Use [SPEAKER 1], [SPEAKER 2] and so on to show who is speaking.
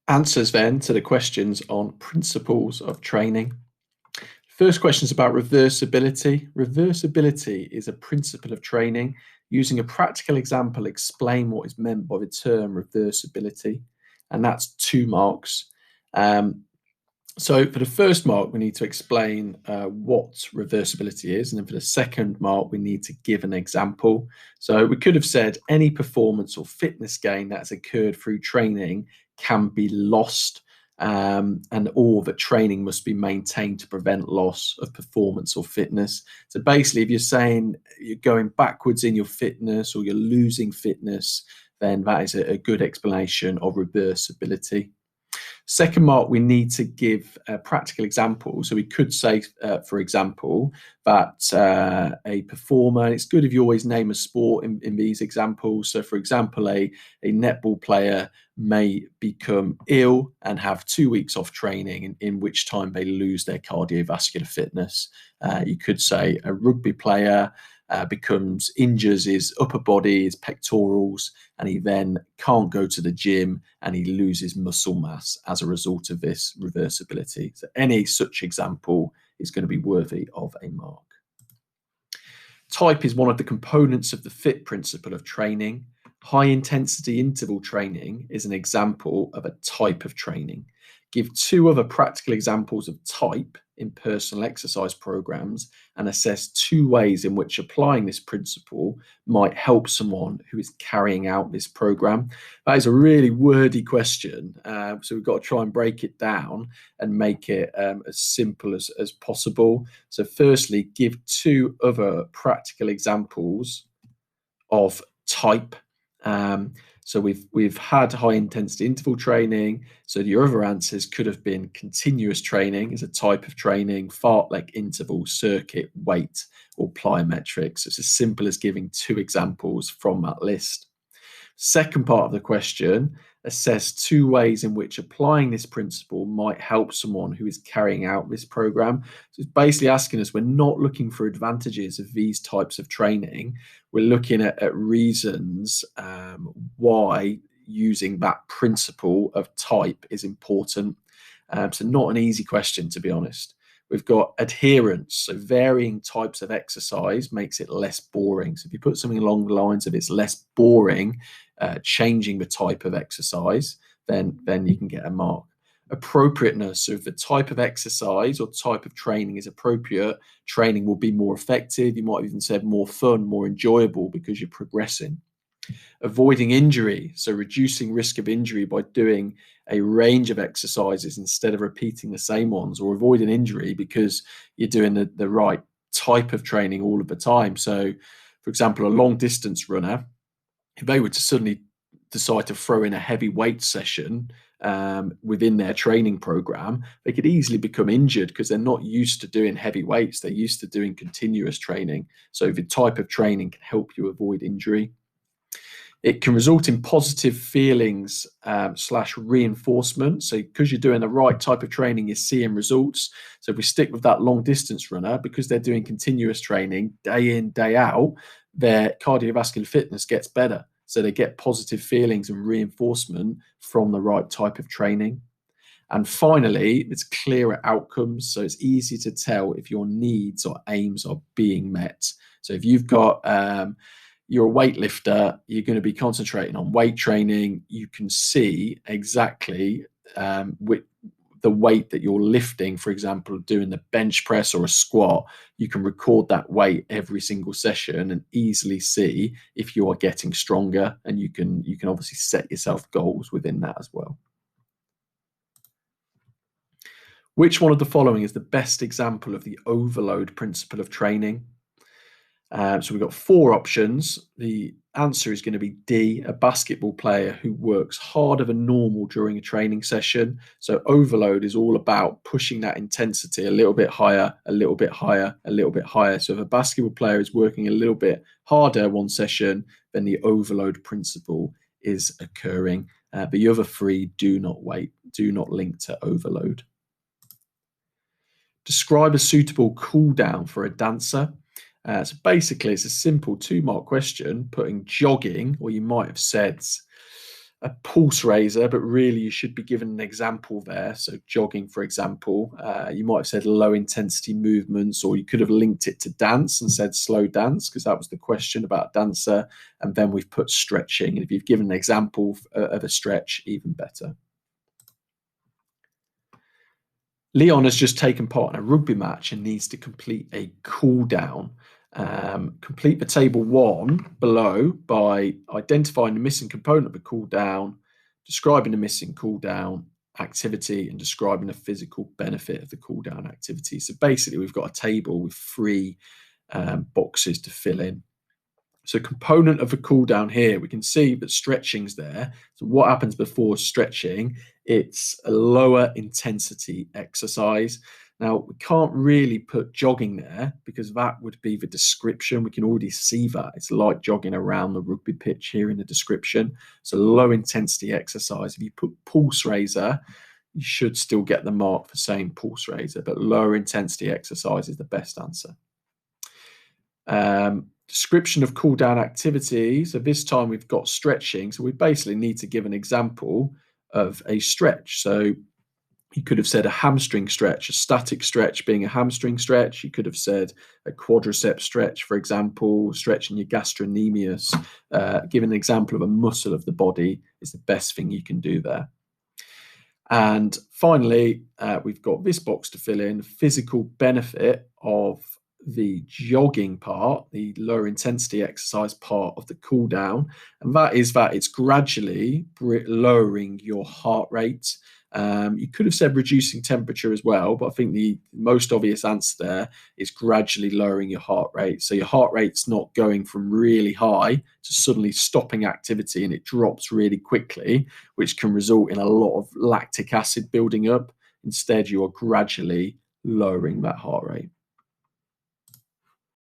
[SPEAKER 1] Answers then to the questions on principles of training. First question is about reversibility. Reversibility is a principle of training. Using a practical example, explain what is meant by the term reversibility, and that's 2 marks. So for the first mark, we need to explain what reversibility is. And then for the second mark, we need to give an example. So we could have said any performance or fitness gain that has occurred through training can be lost, and all that training must be maintained to prevent loss of performance or fitness. So basically, if you're saying you're going backwards in your fitness or you're losing fitness, then that is a good explanation of reversibility. Second mark, we need to give a practical example. So we could say, for example, that a performer, it's good if you always name a sport in these examples. So for example, a netball player may become ill and have 2 weeks off training, in which time they lose their cardiovascular fitness. You could say a rugby player injures his upper body, his pectorals, and he then can't go to the gym and he loses muscle mass as a result of this reversibility. So any such example is going to be worthy of a mark. Type is one of the components of the FIT principle of training. High intensity interval training is an example of a type of training. Give 2 other practical examples of type in personal exercise programs and assess 2 ways in which applying this principle might help someone who is carrying out this program. That is a really wordy question, so we've got to try and break it down and make it as simple as possible. So firstly, give 2 other practical examples of type. So we've had high intensity interval training. So your other answers could have been continuous training as a type of training, fartlek interval, circuit, weight, or plyometrics. It's as simple as giving 2 examples from that list. Second part of the question, assess 2 ways in which applying this principle might help someone who is carrying out this program. So it's basically asking us, we're not looking for advantages of these types of training. We're looking at reasons why using that principle of type is important. So not an easy question, to be honest. We've got adherence. So varying types of exercise makes it less boring. So if you put something along the lines of it's less boring, changing the type of exercise, then you can get a mark. Appropriateness. So if the type of exercise or type of training is appropriate, training will be more effective. You might have even said more fun, more enjoyable because you're progressing. Avoiding injury. So reducing risk of injury by doing a range of exercises instead of repeating the same ones, or avoiding injury because you're doing the right type of training all of the time. So for example, a long distance runner, if they were to suddenly decide to throw in a heavy weight session within their training program, they could easily become injured because they're not used to doing heavy weights. They're used to doing continuous training. So the type of training can help you avoid injury. It can result in positive feelings / reinforcement. So because you're doing the right type of training, you're seeing results. So if we stick with that long distance runner, because they're doing continuous training day in, day out, their cardiovascular fitness gets better. So they get positive feelings and reinforcement from the right type of training. And finally, it's clearer outcomes. So it's easy to tell if your needs or aims are being met. So if you've got you're a weightlifter, you're going to be concentrating on weight training. You can see exactly with the weight that you're lifting, for example, doing the bench press or a squat. You can record that weight every single session and easily see if you are getting stronger. And you can obviously set yourself goals within that as well. Which one of the following is the best example of the overload principle of training? So we've got 4 options. The answer is going to be D, a basketball player who works harder than normal during a training session. So overload is all about pushing that intensity a little bit higher, a little bit higher, a little bit higher. So if a basketball player is working a little bit harder one session, then the overload principle is occurring. But the other 3 do not link to overload. Describe a suitable cool down for a dancer. So basically, it's a simple 2-mark question, putting jogging, or you might have said a pulse raiser, but really you should be given an example there. So jogging, for example, you might have said low intensity movements, or you could have linked it to dance and said slow dance, because that was the question about dancer. And then we've put stretching. And if you've given an example of a stretch, even better. Leon has just taken part in a rugby match and needs to complete a cool down. Complete the table 1 below by identifying the missing component of the cool down, describing the missing cool down activity, and describing the physical benefit of the cool down activity. So basically, we've got a table with 3 boxes to fill in. So component of a cool down here, we can see that stretching's there. So what happens before stretching? It's a lower intensity exercise. Now, we can't really put jogging there because that would be the description. We can already see that. It's like jogging around the rugby pitch here in the description. So low intensity exercise. If you put pulse raiser, you should still get the mark for saying pulse raiser, but lower intensity exercise is the best answer. Description of cool down activity. So this time we've got stretching. So we basically need to give an example of a stretch. So you could have said a hamstring stretch, a static stretch being a hamstring stretch. You could have said a quadricep stretch, for example, stretching your gastrocnemius. Give an example of a muscle of the body is the best thing you can do there. And finally, we've got this box to fill in, physical benefit of the jogging part, the lower intensity exercise part of the cool down. And that is that it's gradually lowering your heart rate. You could have said reducing temperature as well, but I think the most obvious answer there is gradually lowering your heart rate. So your heart rate's not going from really high to suddenly stopping activity and it drops really quickly, which can result in a lot of lactic acid building up. Instead, you are gradually lowering that heart rate.